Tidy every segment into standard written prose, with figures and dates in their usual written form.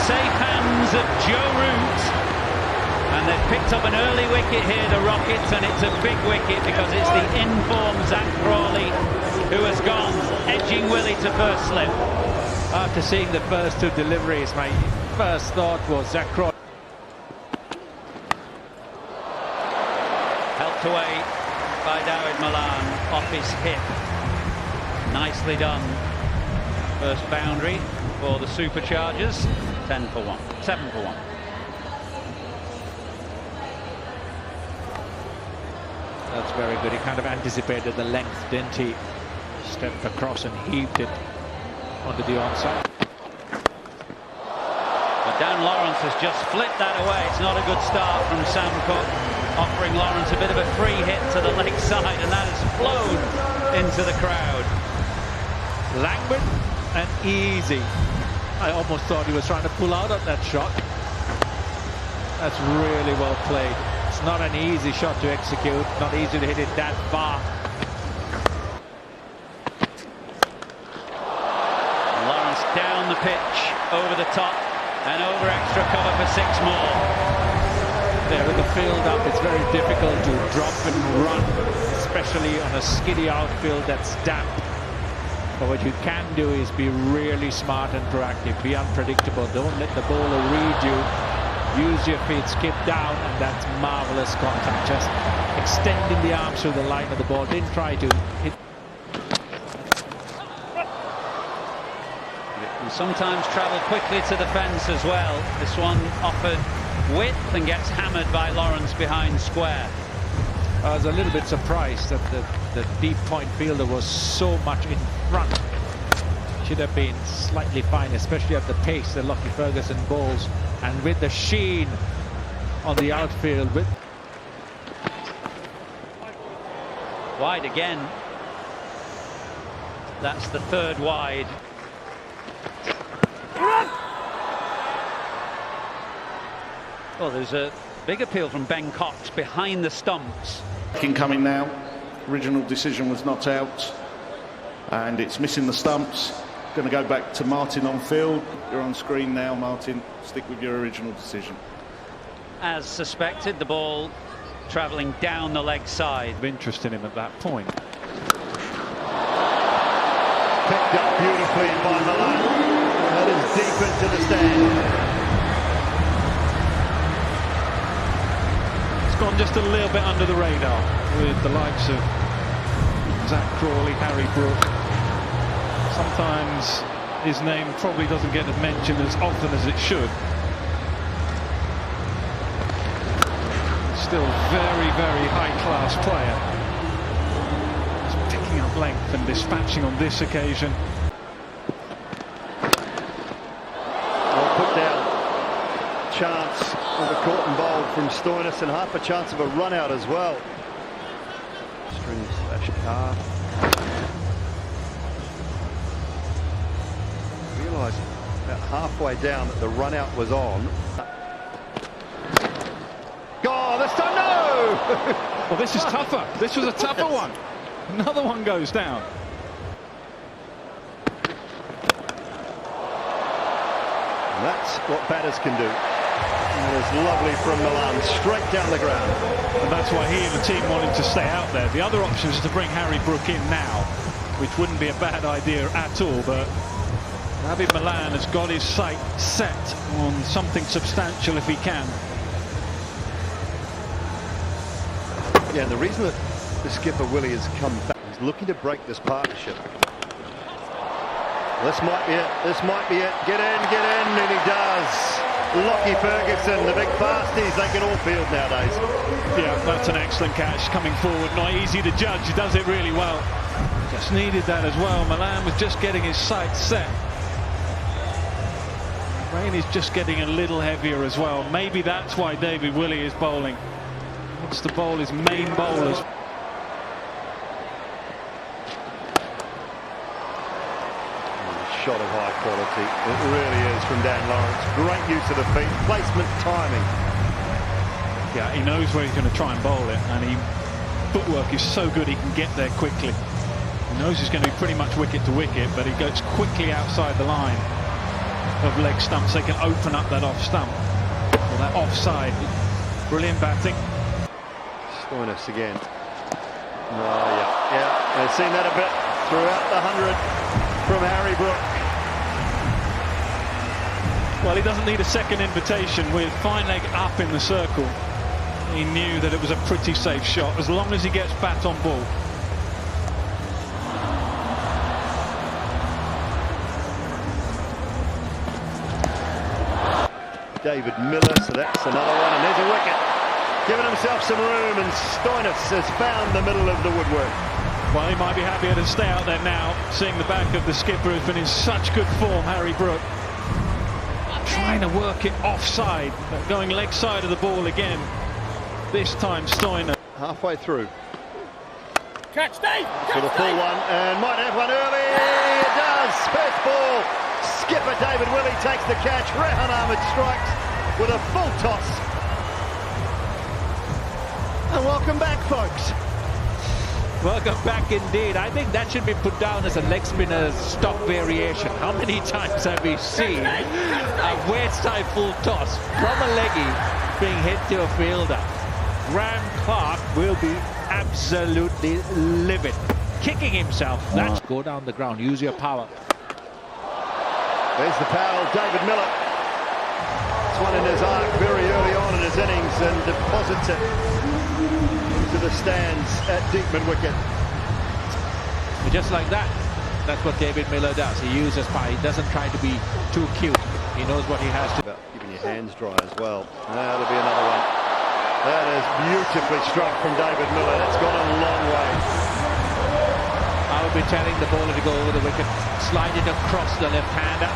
safe hands of Joe Root. And they've picked up an early wicket here, the Rockets, and it's a big wicket because it's the in-form Zach Crawley who has gone, edging Willie to first slip. After seeing the first two deliveries, my first thought was Zach Crawley. Helped away by David Malan off his hip. Nicely done. First boundary for the Superchargers. 10 for 1. 7 for 1. That's very good. He kind of anticipated the length, didn't he? Stepped across and heaved it onto the onside. But Dan Lawrence has just flipped that away. It's not a good start from Sam Cook, offering Lawrence a bit of a free hit to the leg side, and that has flown into the crowd. Languid and easy. I almost thought he was trying to pull out of that shot. That's really well played. It's not an easy shot to execute, not easy to hit it that far. Lawrence down the pitch, over the top, and over extra cover for 6 more. There with the field up, it's very difficult to drop and run, especially on a skiddy outfield that's damp. But what you can do is be really smart and proactive, be unpredictable. Don't let the bowler read you. Use your feet, skip down, and that's marvelous contact. Just extending the arms through the line of the ball. Didn't try to hit. It can sometimes travel quickly to the fence as well. This one offered width and gets hammered by Lawrence behind square. I was a little bit surprised that the deep point fielder was so much in front. Should have been slightly fine, especially at the pace that Lockie Ferguson bowls, and with the sheen on the outfield. Wide again. That's the 3rd wide. Oh, there's a big appeal from Ben Cox behind the stumps. Coming now. Original decision was not out, and it's missing the stumps. Going to go back to Martin on field. You're on screen now, Martin. Stick with your original decision. As suspected, the ball travelling down the leg side. Of interest in him at that point. Picked up beautifully by Malan. That is deep into the stand. It's gone just a little bit under the radar with the likes of Zach Crawley, Harry Brook. Sometimes his name probably doesn't get mentioned as often as it should. Still very, very high-class player. He's picking up length and dispatching on this occasion. Well put down. Chance of a caught and bowled from Stoinis, and half a chance of a run out as well. String slash car. Realising about halfway down that the run out was on. Oh, this time no! Well, this is tougher. This was a tougher one. Another one goes down. And that's what batters can do. And it was lovely from Malan, straight down the ground. And that's why he and the team wanted to stay out there. The other option is to bring Harry Brook in now, which wouldn't be a bad idea at all, but David Malan has got his sight set on something substantial if he can. Yeah, and the reason that the skipper Willie has come back, he's looking to break this partnership. This might be it, this might be it. Get in, and he does. Lockie Ferguson, the big fasties, they can all field nowadays. Yeah, that's an excellent catch coming forward. Not easy to judge, he does it really well. Just needed that as well. Malan was just getting his sight set. Rain is just getting a little heavier as well. Maybe that's why David Willey is bowling. Wants to bowl his main bowlers. Shot of high quality. It really is from Dan Lawrence. Great use of the feet, placement, timing. Yeah, he knows where he's going to try and bowl it, and footwork is so good he can get there quickly. He knows he's going to be pretty much wicket to wicket, but he goes quickly outside the line. of leg stumps, they can open up that off stump or that offside. Brilliant batting. Stoinis again. Oh, yeah. They've seen that a bit throughout the 100 from Harry Brook. Well, he doesn't need a second invitation with fine leg up in the circle. He knew that it was a pretty safe shot as long as he gets bat on ball. David Miller, so that's another one, and there's a wicket. Giving himself some room, and Stoinis has found the middle of the woodwork. Well, he might be happier to stay out there now, seeing the back of the skipper who's been in such good form, Harry Brook. Trying to work it offside, but going leg side of the ball again. This time Stoinis. Halfway through. Catch Dave! For the full one, and might have one early. It does. First ball. Skipper David Willey takes the catch. Rehan Ahmed strikes with a full toss. And welcome back, folks. Welcome back indeed. I think that should be put down as a leg spinner's stock variation. How many times have we seen a waist-high full toss from a leggy being hit to a fielder? Graham Clark will be absolutely livid. Kicking himself. That's go down the ground. Use your power. There's the foul, David Miller. It's one in his arc very early on in his innings and deposits it into the stands at Deepman wicket. Just like that. That's what David Miller does. He uses power. He doesn't try to be too cute. He knows what he has to. About keeping your hands dry as well. That'll be another one. That is beautifully struck from David Miller. It's gone a long way. I would be telling the bowler to go over the wicket, slide it across the left-hander,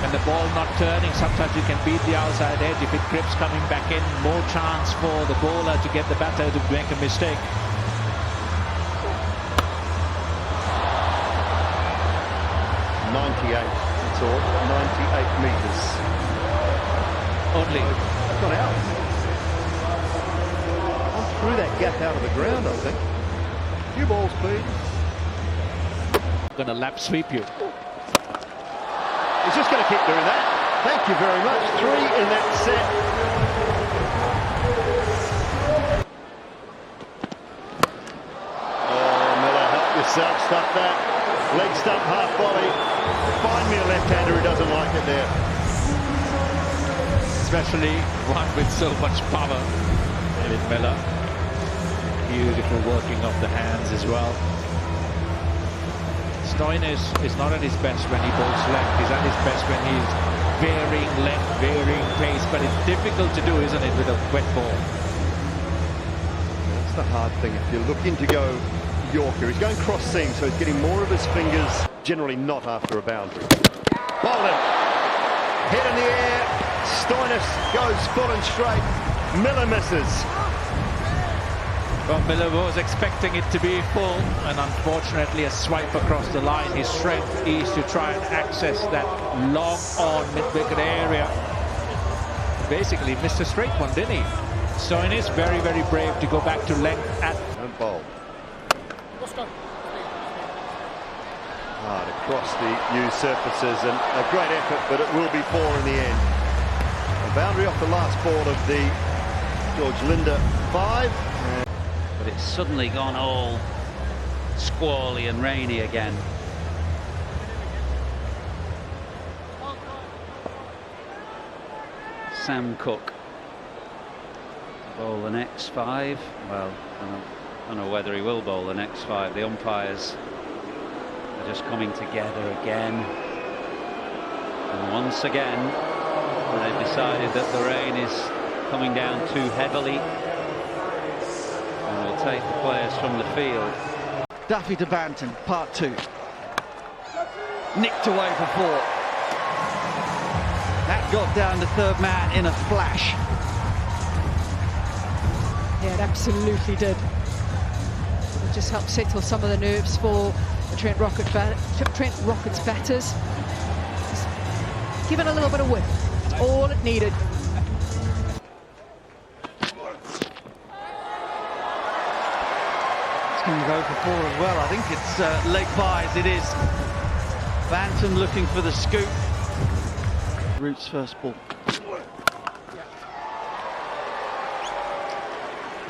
and the ball not turning. Sometimes you can beat the outside edge. If it grips coming back in, more chance for the bowler to get the batter to make a mistake. That's all. 98 metres. Only. That's gone out. Through that gap out of the ground, I think. Few balls, please. Gonna lap sweep you. He's just going to keep doing that. Thank you very much. 3 in that set. Oh, Miller, help yourself. Stuff that. Leg stump, half volley. Find me a left-hander who doesn't like it there. Especially one with so much power. David Miller. Beautiful working of the hands as well. Stoinis is not at his best when he bowls left. He's at his best when he's varying left, varying pace. But it's difficult to do, isn't it, with a wet ball? That's the hard thing. If you're looking to go Yorker, he's going cross seam, so he's getting more of his fingers, generally not after a boundary. Bowled him. Head in the air. Stoinis goes full and straight. Miller misses. Well, Miller was expecting it to be full, and unfortunately a swipe across the line. His strength is to try and access that long on mid-wicket area. Basically missed a straight one, didn't he? Stoinis very, very brave to go back to length at... And bowl. Hard across the used surfaces, and a great effort, but it will be 4 in the end. A boundary off the last ball of the George Linder 5. But it's suddenly gone all squally and rainy again. Sam Cook bowl the next 5. Well, I don't know whether he will bowl the next 5. The umpires are just coming together again. And once again, they've decided that the rain is coming down too heavily. And will take the players from the field. Duffy to Banton, part 2. Nicked away for 4. That got down to third man in a flash. Yeah, it absolutely did. It just helped settle some of the nerves for the Trent Rockets batters. Just give it a little bit of whip. That's all it needed. Going to go for 4 as well. I think it's leg byes. It is. Banton looking for the scoop. Root's first ball.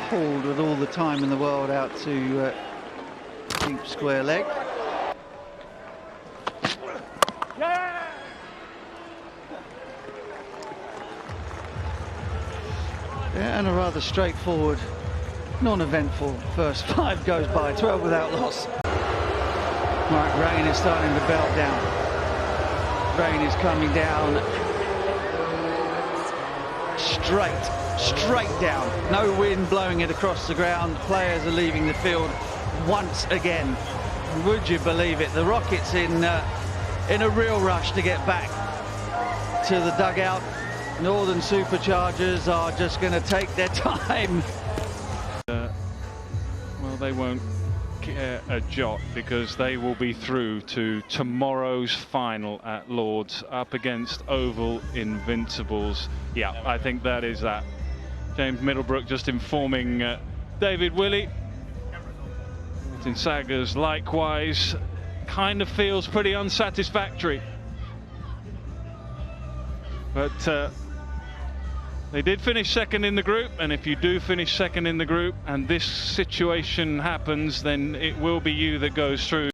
Pulled with all the time in the world out to deep square leg. Yeah, and a rather straightforward, non-eventful first 5 goes by, 12 without loss. Right, rain is starting to belt down. Rain is coming down. Straight down. No wind blowing it across the ground. Players are leaving the field once again. Would you believe it? The Rockets in a real rush to get back to the dugout. Northern Superchargers are just going to take their time. Well, they won't care a jot because they will be through to tomorrow's final at Lord's up against Oval Invincibles. Yeah, I think that is that. James Middlebrook just informing David Willey. Martin Saggers likewise kind of feels pretty unsatisfactory. But they did finish second in the group, and if you do finish second in the group and this situation happens, then it will be you that goes through.